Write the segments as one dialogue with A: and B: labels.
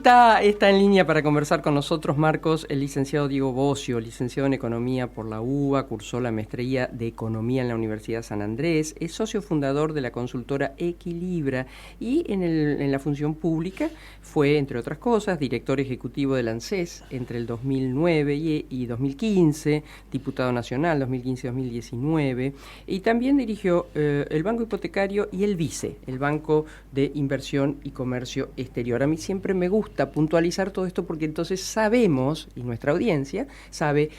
A: Está en línea para conversar con nosotros, Marcos, el licenciado Diego Bocio, licenciado en Economía por la UBA, cursó la maestría de Economía en la Universidad San Andrés, es socio fundador de la consultora Equilibra y en la función pública fue, entre otras cosas, director ejecutivo del ANSES entre el 2009 y 2015, diputado nacional 2015-2019, y también dirigió el Banco Hipotecario y el BICE, el Banco de Inversión y Comercio Exterior. A mí siempre me gusta puntualizar todo esto porque entonces sabemos, y nuestra audiencia sabe,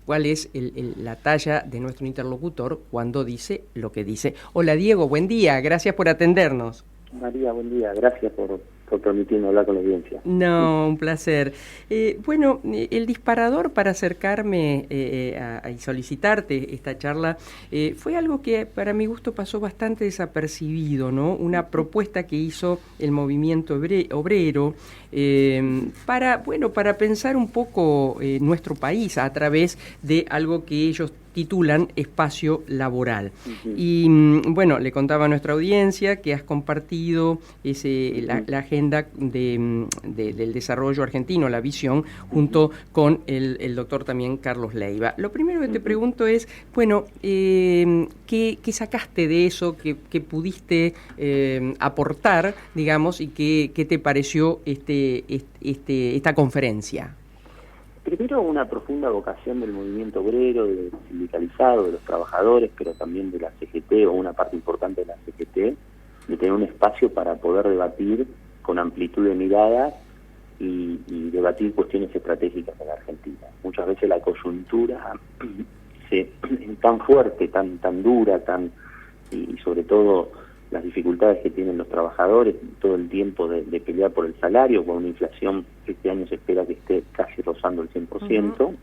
A: cuál es la talla de nuestro interlocutor cuando dice lo que dice. Hola Diego, buen día, gracias por atendernos. María, buen día, gracias por permitirme hablar con la audiencia. No, un placer. El disparador para acercarme y solicitarte esta charla fue algo que para mi gusto pasó bastante desapercibido, ¿no? Una propuesta que hizo el movimiento obrero para pensar un poco nuestro país a través de algo que ellos titulan espacio laboral. Uh-huh. Y le contaba a nuestra audiencia que has compartido la agenda del desarrollo argentino, la visión, junto con el doctor también Carlos Leiva. Lo primero que te pregunto es, ¿qué sacaste de eso, qué pudiste aportar, digamos, y qué te pareció esta conferencia?
B: Primero, una profunda vocación del movimiento obrero, del sindicalizado, de los trabajadores, pero también de la CGT, o una parte importante de la CGT, de tener un espacio para poder debatir con amplitud de miradas y debatir cuestiones estratégicas en la Argentina. Muchas veces la coyuntura es tan fuerte, tan dura, y sobre todo las dificultades que tienen los trabajadores todo el tiempo de pelear por el salario, con una inflación que este año se espera que esté casi rozando el 100%, uh-huh.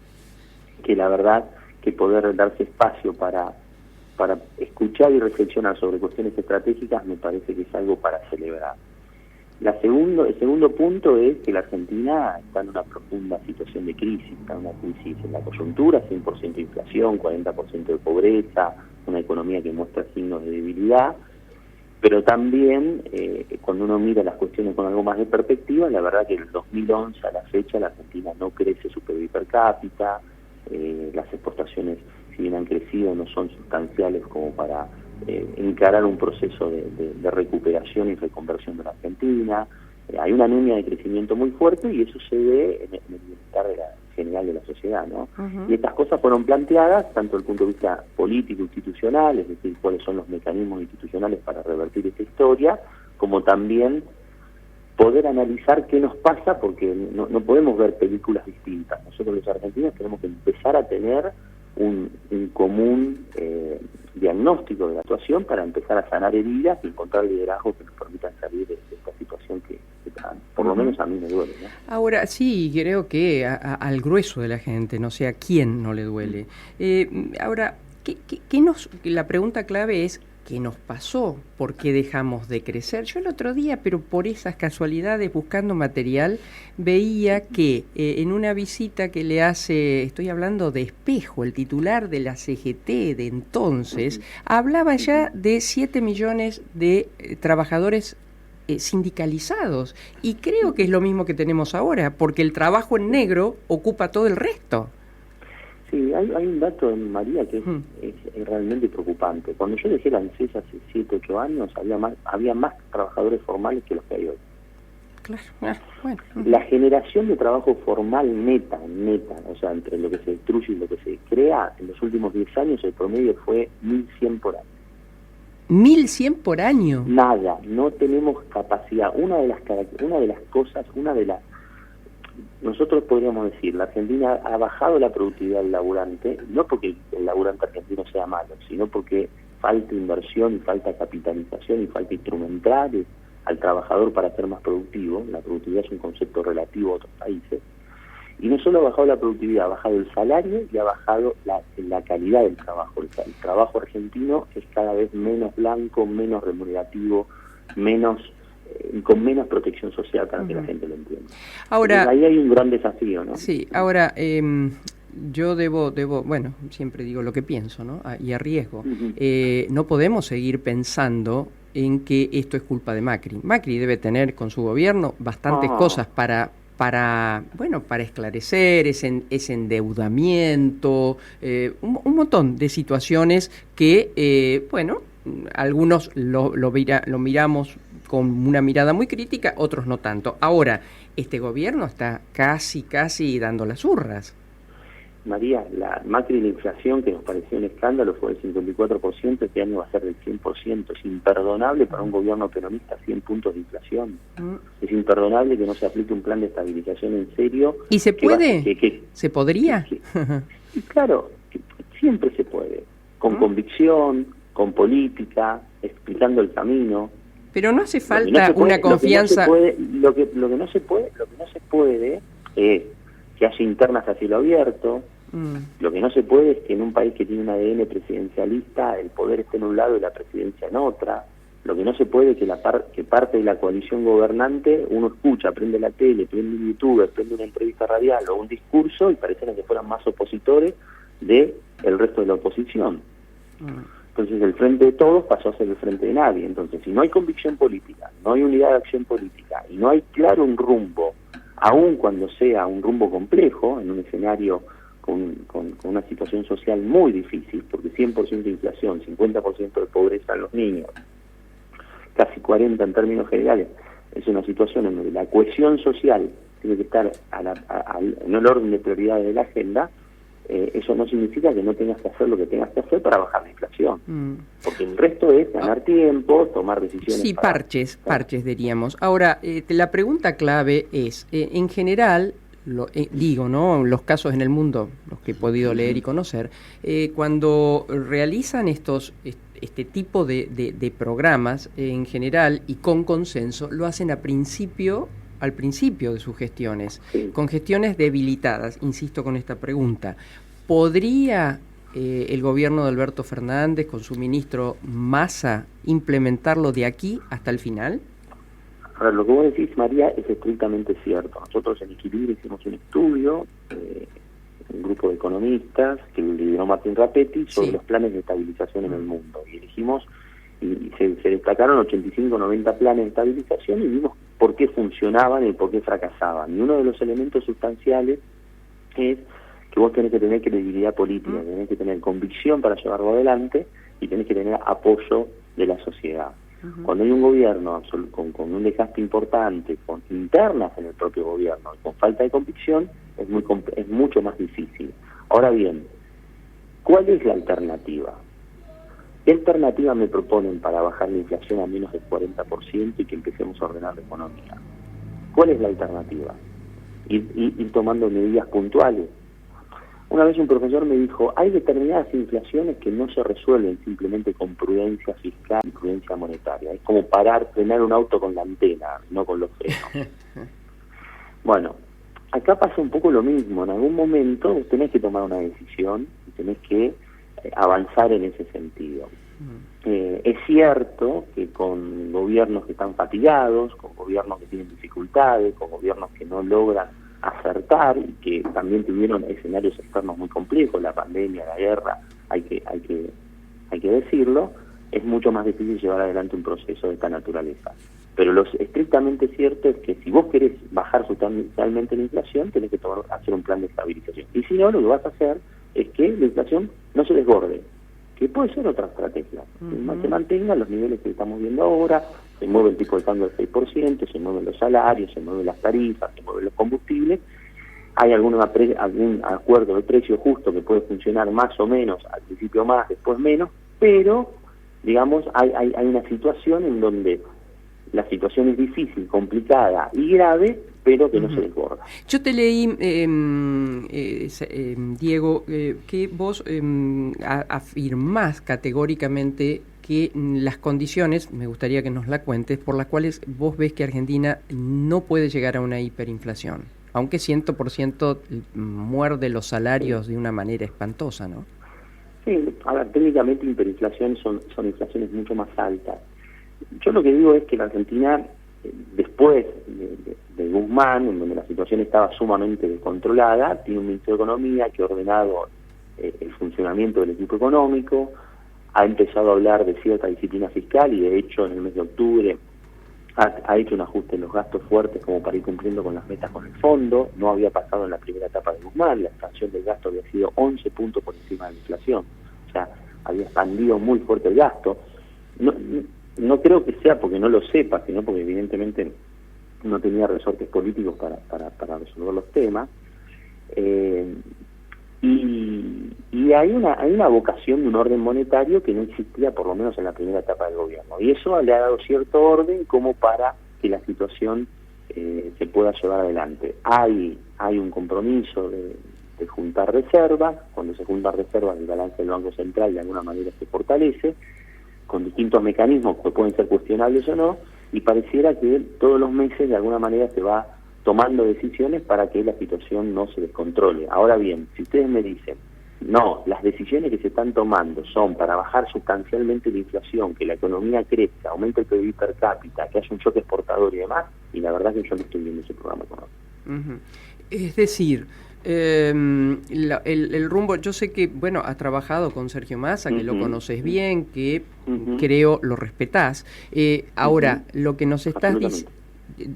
B: Que la verdad que poder darse espacio para escuchar y reflexionar sobre cuestiones estratégicas me parece que es algo para celebrar. El segundo punto es que la Argentina está en una profunda situación de crisis, está en una crisis en la coyuntura, 100% de inflación, 40% de pobreza, una economía que muestra signos de debilidad. Pero también, cuando uno mira las cuestiones con algo más de perspectiva, la verdad que del 2011 a la fecha la Argentina no crece su PIB per cápita, las exportaciones, si bien han crecido, no son sustanciales como para encarar un proceso de recuperación y reconversión de la Argentina. Hay una anemia de crecimiento muy fuerte y eso se ve en el bienestar general de la sociedad, ¿no? Uh-huh. Y estas cosas fueron planteadas tanto desde el punto de vista político institucional, es decir, cuáles son los mecanismos institucionales para revertir esta historia, como también poder analizar qué nos pasa, porque no podemos ver películas distintas. Nosotros los argentinos tenemos que empezar a tener un común diagnóstico de la situación para empezar a sanar heridas y encontrar liderazgos que nos permitan salir de esta situación que por lo menos a mí me duele, ¿no?
A: Ahora, sí, creo que al grueso de la gente, no sé a quién no le duele. Ahora, la pregunta clave es, ¿qué nos pasó? ¿Por qué dejamos de crecer? Yo el otro día, pero por esas casualidades, buscando material, veía que en una visita que le hace, estoy hablando de Espejo, el titular de la CGT de entonces, hablaba ya de 7 millones de trabajadores sindicalizados, y creo que es lo mismo que tenemos ahora, porque el trabajo en negro ocupa todo el resto.
B: Sí, hay un dato, María, que es realmente preocupante. Cuando yo dejé la ANSES hace 7, 8 años, había más trabajadores formales que los que hay hoy.
A: Claro, bueno.
B: La generación de trabajo formal neta, o sea, entre lo que se destruye y lo que se crea, en los últimos 10 años el promedio fue 1.100 por año.
A: ¿1.100 por año?
B: Nada, no tenemos capacidad. Nosotros podríamos decir, la Argentina ha bajado la productividad del laburante, no porque el laburante argentino sea malo, sino porque falta inversión y falta capitalización y falta instrumentar al trabajador para ser más productivo. La productividad es un concepto relativo a otros países. Y no solo ha bajado la productividad, ha bajado el salario y ha bajado la calidad del trabajo. El trabajo argentino es cada vez menos blanco, menos remunerativo, con menos protección social para que la gente lo entienda.
A: Ahora,
B: ahí hay un gran desafío, ¿no?
A: Sí, ahora yo debo, siempre digo lo que pienso, ¿no? Y arriesgo. Uh-huh. No podemos seguir pensando en que esto es culpa de Macri. Macri debe tener con su gobierno bastantes cosas para esclarecer ese endeudamiento, un montón de situaciones que, algunos lo miramos con una mirada muy crítica, otros no tanto. Ahora, este gobierno está casi dando las urras.
B: María, la Macri, la inflación que nos pareció un escándalo fue del 54%, este año va a ser del 100%. Es imperdonable para un gobierno peronista 100 puntos de inflación. Es imperdonable que no se aplique un plan de estabilización en serio.
A: ¿Y se puede? ¿Se podría?
B: Y claro, siempre se puede, con convicción, con política, explicando el camino.
A: Pero no hace falta una confianza.
B: Lo que no se puede es que haya internas a cielo abierto. Lo que no se puede es que en un país que tiene un ADN presidencialista el poder esté en un lado y la presidencia en otra. Lo que no se puede es que parte de la coalición gobernante uno escucha, prende la tele, prende un youtuber, prende una entrevista radial o un discurso y pareciera que fueran más opositores de el resto de la oposición. Entonces el frente de todos pasó a ser el frente de nadie. Entonces, si no hay convicción política, no hay unidad de acción política y no hay claro un rumbo, aun cuando sea un rumbo complejo, en un escenario con una situación social muy difícil, porque 100% de inflación, 50% de pobreza en los niños, casi 40% en términos generales, es una situación en donde la cohesión social tiene que estar en el orden de prioridades de la agenda. Eso no significa que no tengas que hacer lo que tengas que hacer para bajar la inflación. Porque el resto es ganar tiempo, tomar decisiones.
A: Sí, parches diríamos. Ahora, la pregunta clave es, en general, los casos en el mundo, los que he podido leer y conocer, cuando realizan este tipo de programas, en general y con consenso, lo hacen al principio de sus gestiones, con gestiones debilitadas. Insisto con esta pregunta, ¿podría el gobierno de Alberto Fernández con su ministro Massa implementarlo de aquí hasta el final?
B: Ahora, lo que vos decís, María, es estrictamente cierto. Nosotros en Equilibrio hicimos un estudio, un grupo de economistas que lideró Martín Rapetti sobre los planes de estabilización en el mundo, y elegimos y se destacaron 85 o 90 planes de estabilización y vimos por qué funcionaban y por qué fracasaban. Y uno de los elementos sustanciales es que vos tenés que tener credibilidad política, tenés que tener convicción para llevarlo adelante y tenés que tener apoyo de la sociedad. Cuando hay un gobierno con un desgaste importante, con internas en el propio gobierno, con falta de convicción, es mucho más difícil. Ahora bien, ¿cuál es la alternativa? ¿Qué alternativa me proponen para bajar la inflación a menos del 40% y que empecemos a ordenar la economía? ¿Cuál es la alternativa? Ir tomando medidas puntuales. Una vez un profesor me dijo, hay determinadas inflaciones que no se resuelven simplemente con prudencia fiscal y prudencia monetaria. Es como frenar un auto con la antena, no con los frenos. Bueno, acá pasa un poco lo mismo. En algún momento tenés que tomar una decisión y tenés que avanzar en ese sentido. Es cierto que con gobiernos que están fatigados, con gobiernos que tienen dificultades, con gobiernos que no logran acertar y que también tuvieron escenarios externos muy complejos, la pandemia, la guerra, hay que decirlo, es mucho más difícil llevar adelante un proceso de esta naturaleza. Pero lo estrictamente cierto es que si vos querés bajar sustancialmente la inflación, tenés que hacer un plan de estabilización. Y si no, lo que vas a hacer es que la inflación no se desborde, que puede ser otra estrategia. Se mantengan los niveles que estamos viendo ahora, se mueve el tipo de cambio al 6%, se mueven los salarios, se mueven las tarifas, se mueven los combustibles, hay algún acuerdo de precio justo que puede funcionar más o menos, al principio más, después menos, pero, digamos, hay una situación en donde la situación es difícil, complicada y grave, pero que no se desborda.
A: Yo te leí, Diego, que vos afirmás categóricamente que las condiciones, me gustaría que nos la cuentes, por las cuales vos ves que Argentina no puede llegar a una hiperinflación, aunque 100% muerde los salarios de una manera espantosa, ¿no?
B: Sí, a ver, técnicamente hiperinflación son inflaciones mucho más altas. Yo lo que digo es que la Argentina, después de Guzmán, en donde la situación estaba sumamente descontrolada, tiene un ministro de Economía que ha ordenado el funcionamiento del equipo económico, ha empezado a hablar de cierta disciplina fiscal y de hecho en el mes de octubre ha hecho un ajuste en los gastos fuertes como para ir cumpliendo con las metas con el fondo. No había pasado en la primera etapa de Guzmán, la expansión del gasto había sido 11 puntos por encima de la inflación, o sea, había expandido muy fuerte el gasto. No creo que sea porque no lo sepa, sino porque evidentemente no tenía resortes políticos para resolver los temas. Y hay una vocación de un orden monetario que no existía por lo menos en la primera etapa del gobierno, y eso le ha dado cierto orden como para que la situación se pueda llevar adelante. Hay un compromiso de juntar reservas. Cuando se juntan reservas, el balance del Banco Central de alguna manera se fortalece con distintos mecanismos que pueden ser cuestionables o no, y pareciera que todos los meses de alguna manera se va tomando decisiones para que la situación no se descontrole. Ahora bien, si ustedes me dicen, no, las decisiones que se están tomando son para bajar sustancialmente la inflación, que la economía crezca, aumente el PIB per cápita, que haya un choque exportador y demás, y la verdad es que yo no estoy viendo ese programa económico.
A: Uh-huh. Es decir, el rumbo, yo sé que, bueno, has trabajado con Sergio Massa, que lo conoces bien, que creo lo respetás. Ahora, lo que nos estás diciendo...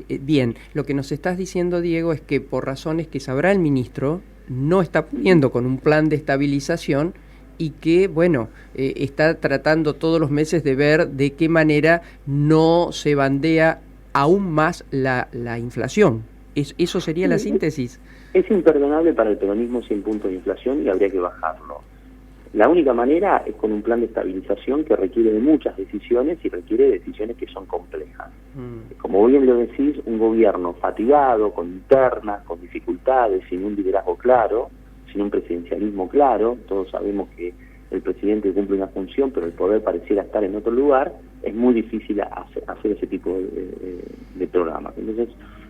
A: Bien, lo que nos estás diciendo, Diego, es que por razones que sabrá el ministro, no está pudiendo con un plan de estabilización y que, bueno, está tratando todos los meses de ver de qué manera no se bandea aún más la inflación. ¿Eso sería la síntesis?
B: Es imperdonable para el peronismo 100 puntos de inflación y habría que bajarlo. La única manera es con un plan de estabilización que requiere de muchas decisiones y requiere de decisiones que son complejas. Como bien lo decís, un gobierno fatigado, con internas, con dificultades, sin un liderazgo claro, sin un presidencialismo claro. Todos sabemos que el presidente cumple una función, pero el poder pareciera estar en otro lugar. Es muy difícil hacer ese tipo de programas. Entonces,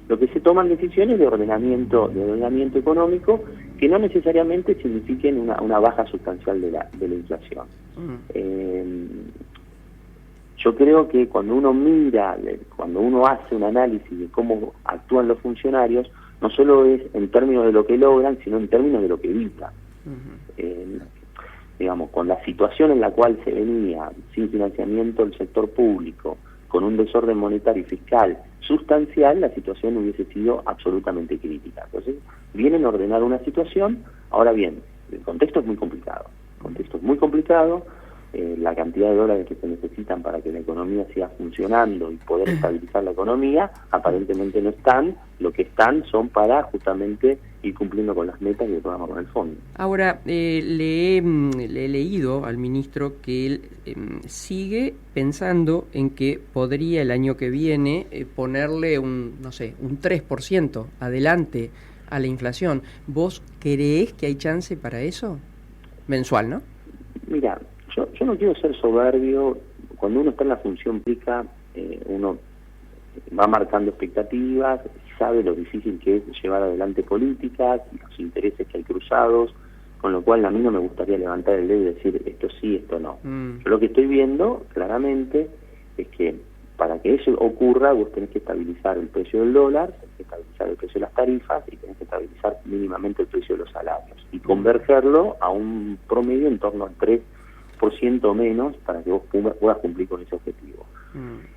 B: lo que se toman decisiones de ordenamiento económico que no necesariamente signifiquen una baja sustancial de la inflación. Yo creo que cuando uno mira, cuando uno hace un análisis de cómo actúan los funcionarios, no solo es en términos de lo que logran, sino en términos de lo que evitan. Digamos, con la situación en la cual se venía, sin financiamiento del sector público, con un desorden monetario y fiscal sustancial, la situación hubiese sido absolutamente crítica. Entonces, vienen a ordenar una situación. Ahora bien, el contexto es muy complicado. La cantidad de dólares que se necesitan para que la economía siga funcionando y poder estabilizar la economía, aparentemente no están. Lo que están son para justamente ir cumpliendo con las metas y el programa con el fondo.
A: Ahora, le he leído al ministro que él sigue pensando en que podría el año que viene ponerle un 3% adelante a la inflación. ¿Vos creés que hay chance para eso? Mensual, ¿no?
B: Mira, yo no quiero ser soberbio. Cuando uno está en la función pública, uno va marcando expectativas, sabe lo difícil que es llevar adelante políticas, los intereses que hay cruzados, con lo cual a mí no me gustaría levantar el dedo y decir esto sí, esto no. Yo lo que estoy viendo claramente es que para que eso ocurra vos tenés que estabilizar el precio del dólar, tenés que estabilizar el precio de las tarifas y tenés que estabilizar mínimamente el precio de los salarios y convergerlo a un promedio en torno al 3% menos para que vos puedas cumplir con ese objetivo.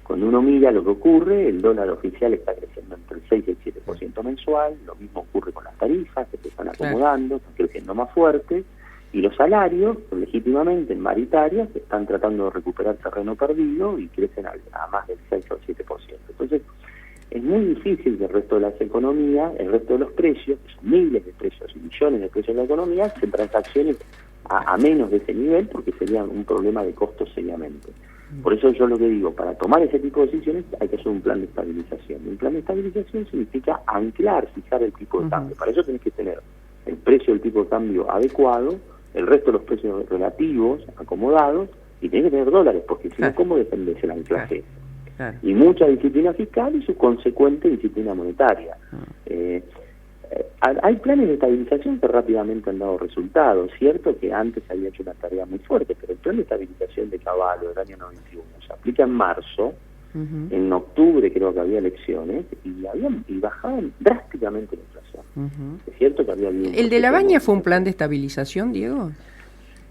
B: Cuando uno mira lo que ocurre, el dólar oficial está creciendo entre el 6 y el 7% mensual, lo mismo ocurre con las tarifas, que se están acomodando, están creciendo más fuerte, y los salarios, legítimamente en maritarias, están tratando de recuperar terreno perdido y crecen a más del 6 o 7%. Entonces, es muy difícil que el resto de las economías, el resto de los precios, que son miles de precios y millones de precios de la economía, se transaccionen a menos de ese nivel, porque sería un problema de costos seriamente. Por eso yo lo que digo, para tomar ese tipo de decisiones hay que hacer un plan de estabilización. Un plan de estabilización significa fijar el tipo de cambio. Para eso tenés que tener el precio del tipo de cambio adecuado, el resto de los precios relativos, acomodados, y tenés que tener dólares, porque si no, ¿cómo defendés el anclaje? Y mucha disciplina fiscal y su consecuente disciplina monetaria. Hay planes de estabilización que rápidamente han dado resultados. Cierto que antes había hecho una tarea muy fuerte, pero el plan de estabilización de Cavallo del año 91 se aplica en marzo. En octubre creo que había elecciones y bajaban drásticamente la inflación. Es cierto que había...
A: ¿El de La Baña fue un plan de estabilización, Diego?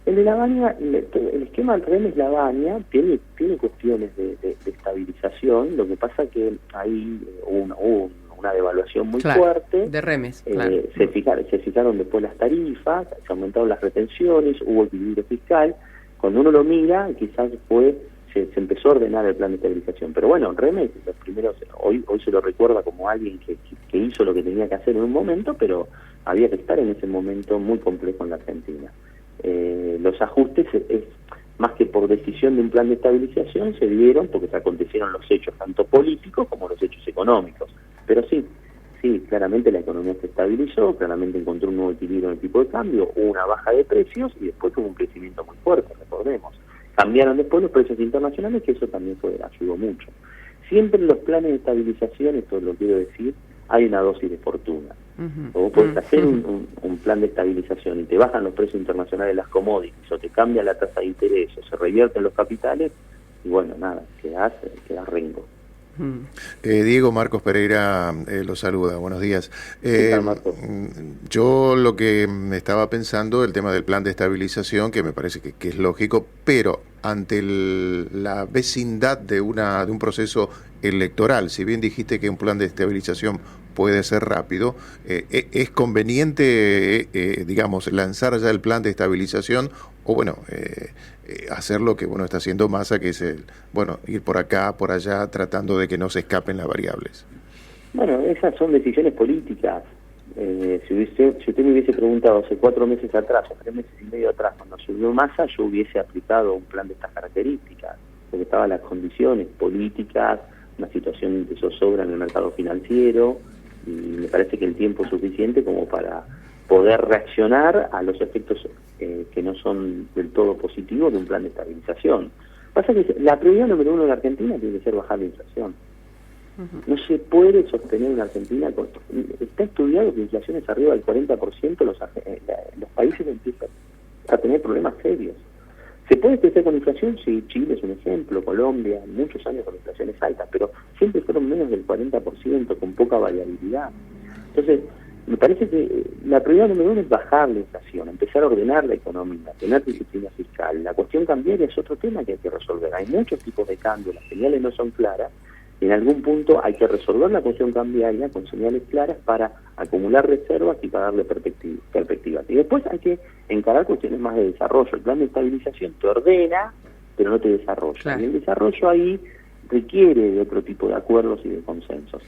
B: El de Lavagna, el esquema del Remes Lavagna tiene cuestiones de estabilización. Lo que pasa que ahí hubo una devaluación muy fuerte
A: de Remes, claro.
B: Se fijaron después las tarifas, se aumentaron las retenciones, hubo equilibrio fiscal. Cuando uno lo mira, quizás se empezó a ordenar el plan de estabilización. Pero bueno, Remes, los primeros, hoy se lo recuerda como alguien que hizo lo que tenía que hacer en un momento, pero había que estar en ese momento muy complejo en la Argentina. Los ajustes, más que por decisión de un plan de estabilización, se dieron porque se acontecieron los hechos tanto políticos como los hechos económicos. Pero sí, claramente la economía se estabilizó, claramente encontró un nuevo equilibrio en el tipo de cambio, hubo una baja de precios y después hubo un crecimiento muy fuerte, recordemos. Cambiaron después los precios internacionales, que eso también ayudó mucho. Siempre en los planes de estabilización, esto lo quiero decir, hay una dosis de fortuna. Vos podés hacer un plan de estabilización y te bajan los precios internacionales de las commodities, o te cambia la tasa de interés, o se revierten los capitales, y bueno, nada, quedás rengo.
C: Diego, Marcos Pereira lo saluda, buenos días.
B: ¿Qué tal, Marcos?
C: Yo lo que me estaba pensando, el tema del plan de estabilización, que me parece que es lógico, pero ante la vecindad de un proceso electoral, si bien dijiste que un plan de estabilización puede ser rápido, ¿es conveniente, digamos, lanzar ya el plan de estabilización o hacer lo que está haciendo Massa, que es ir por acá, por allá, tratando de que no se escapen las variables?
B: Bueno, esas son decisiones políticas. Si usted me hubiese preguntado hace 4 meses atrás o 3 meses y medio atrás, cuando subió Massa, yo hubiese aplicado un plan de estas características, porque estaban las condiciones políticas, una situación de zozobra en el mercado financiero, y me parece que el tiempo es suficiente como para poder reaccionar a los efectos que no son del todo positivos de un plan de estabilización. Pasa que la prioridad número 1 de la Argentina tiene que ser bajar la inflación. No se puede sostener en Argentina, está estudiado que la inflación es arriba del 40%, los países empiezan a tener problemas serios. ¿Se puede crecer con inflación? Sí, Chile es un ejemplo, Colombia, muchos años con inflaciones altas, pero siempre fueron menos del 40%, con poca variabilidad. Entonces, me parece que la prioridad número 1 es bajar la inflación, empezar a ordenar la economía, tener disciplina fiscal. La cuestión cambiaria es otro tema que hay que resolver. Hay muchos tipos de cambios, las señales no son claras. En algún punto hay que resolver la cuestión cambiaria con señales claras para acumular reservas y para darle perspectivas. Y después hay que encarar cuestiones más de desarrollo. El plan de estabilización te ordena, pero no te desarrolla. Claro. Y el desarrollo ahí requiere de otro tipo de acuerdos y de consensos.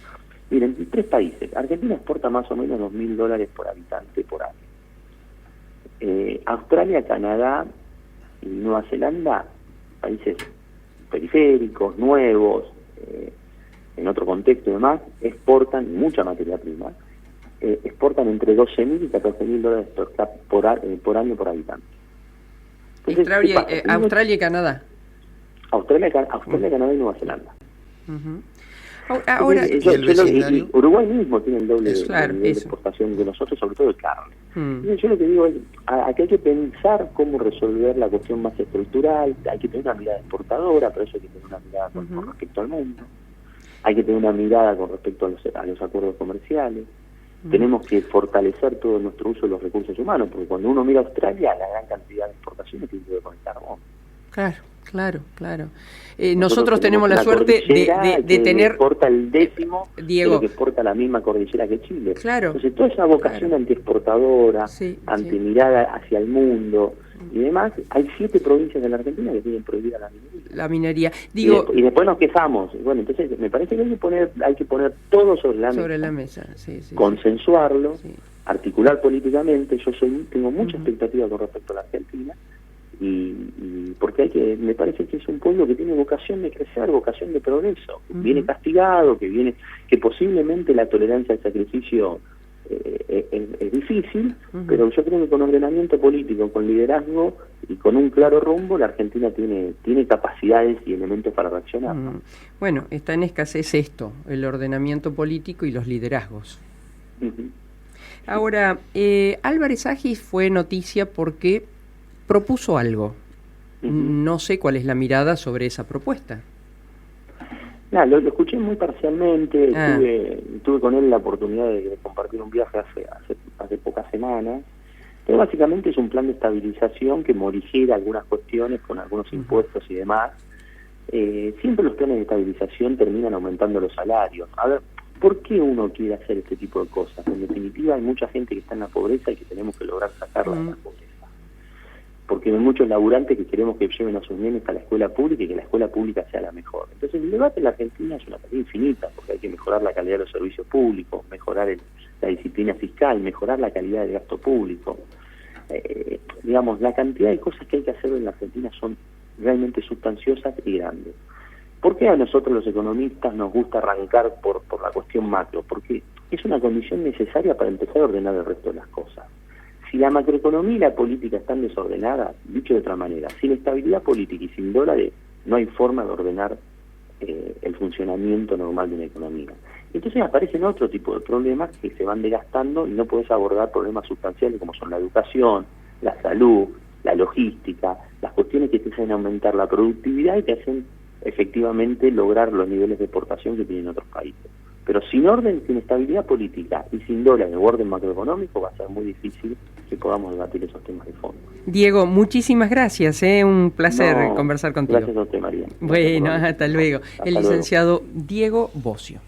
B: Miren, 3 países. Argentina exporta más o menos $2.000 por habitante por año. Australia, Canadá y Nueva Zelanda, países periféricos, nuevos, en otro contexto y demás, exportan mucha materia prima, exportan entre $12.000 y $14.000 por año por habitante. Entonces,
A: Australia y Canadá.
B: Australia, Canadá y Nueva Zelanda.
A: Ahora,
B: y Uruguay mismo tiene el doble nivel de exportación de nosotros, sobre todo de carne. Entonces, yo lo que digo es, aquí hay que pensar cómo resolver la cuestión más estructural, hay que tener una mirada exportadora, pero eso hay que tener una mirada con respecto al mundo, hay que tener una mirada con respecto a los acuerdos comerciales, tenemos que fortalecer todo nuestro uso de los recursos humanos, porque cuando uno mira a Australia, la gran cantidad de exportaciones tiene que ver con el carbón.
A: Claro. Nosotros tenemos la suerte de tener...
B: exporta el décimo
A: Diego,
B: de lo que exporta la misma cordillera que Chile.
A: Claro.
B: Entonces, toda esa vocación antiexportadora, antimirada hacia el mundo y demás, hay 7 provincias de la Argentina que tienen prohibida la minería.
A: Digo,
B: y después nos quejamos. Bueno, entonces me parece que hay que poner todo sobre la mesa. Consensuarlo, articular políticamente. Yo tengo mucha expectativa con respecto a la Argentina. Y porque me parece que es un pueblo que tiene vocación de crecer, vocación de progreso, que viene castigado, que posiblemente la tolerancia al sacrificio es difícil, pero yo creo que con ordenamiento político, con liderazgo y con un claro rumbo, la Argentina tiene capacidades y elementos para reaccionar.
A: Bueno, está en escasez esto, el ordenamiento político y los liderazgos. Ahora, Álvarez Agis fue noticia porque propuso algo. No sé cuál es la mirada sobre esa propuesta.
B: Lo escuché muy parcialmente, tuve con él la oportunidad de compartir un viaje hace pocas semanas. Pero básicamente es un plan de estabilización que morigera algunas cuestiones con algunos impuestos y demás. Siempre los planes de estabilización terminan aumentando los salarios. A ver, ¿por qué uno quiere hacer este tipo de cosas? En definitiva, hay mucha gente que está en la pobreza y que tenemos que lograr sacarla de la pobreza. Porque hay muchos laburantes que queremos que lleven a sus nenes a la escuela pública y que la escuela pública sea la mejor. Entonces el debate en la Argentina es una tarea infinita, porque hay que mejorar la calidad de los servicios públicos, mejorar la disciplina fiscal, mejorar la calidad del gasto público. Digamos, la cantidad de cosas que hay que hacer en la Argentina son realmente sustanciosas y grandes. ¿Por qué a nosotros los economistas nos gusta arrancar por la cuestión macro? Porque es una condición necesaria para empezar a ordenar el resto de las cosas. Si la macroeconomía y la política están desordenadas, dicho de otra manera, sin estabilidad política y sin dólares, no hay forma de ordenar el funcionamiento normal de una economía. Entonces aparecen otro tipo de problemas que se van desgastando y no podés abordar problemas sustanciales como son la educación, la salud, la logística, las cuestiones que te hacen aumentar la productividad y te hacen efectivamente lograr los niveles de exportación que tienen otros países. Pero sin orden, sin estabilidad política y sin dólares o orden macroeconómico va a ser muy difícil que podamos debatir esos temas de fondo.
A: Diego, muchísimas gracias, un placer conversar contigo.
B: Gracias a usted, María.
A: Bueno, hasta luego. El licenciado Diego Bossio.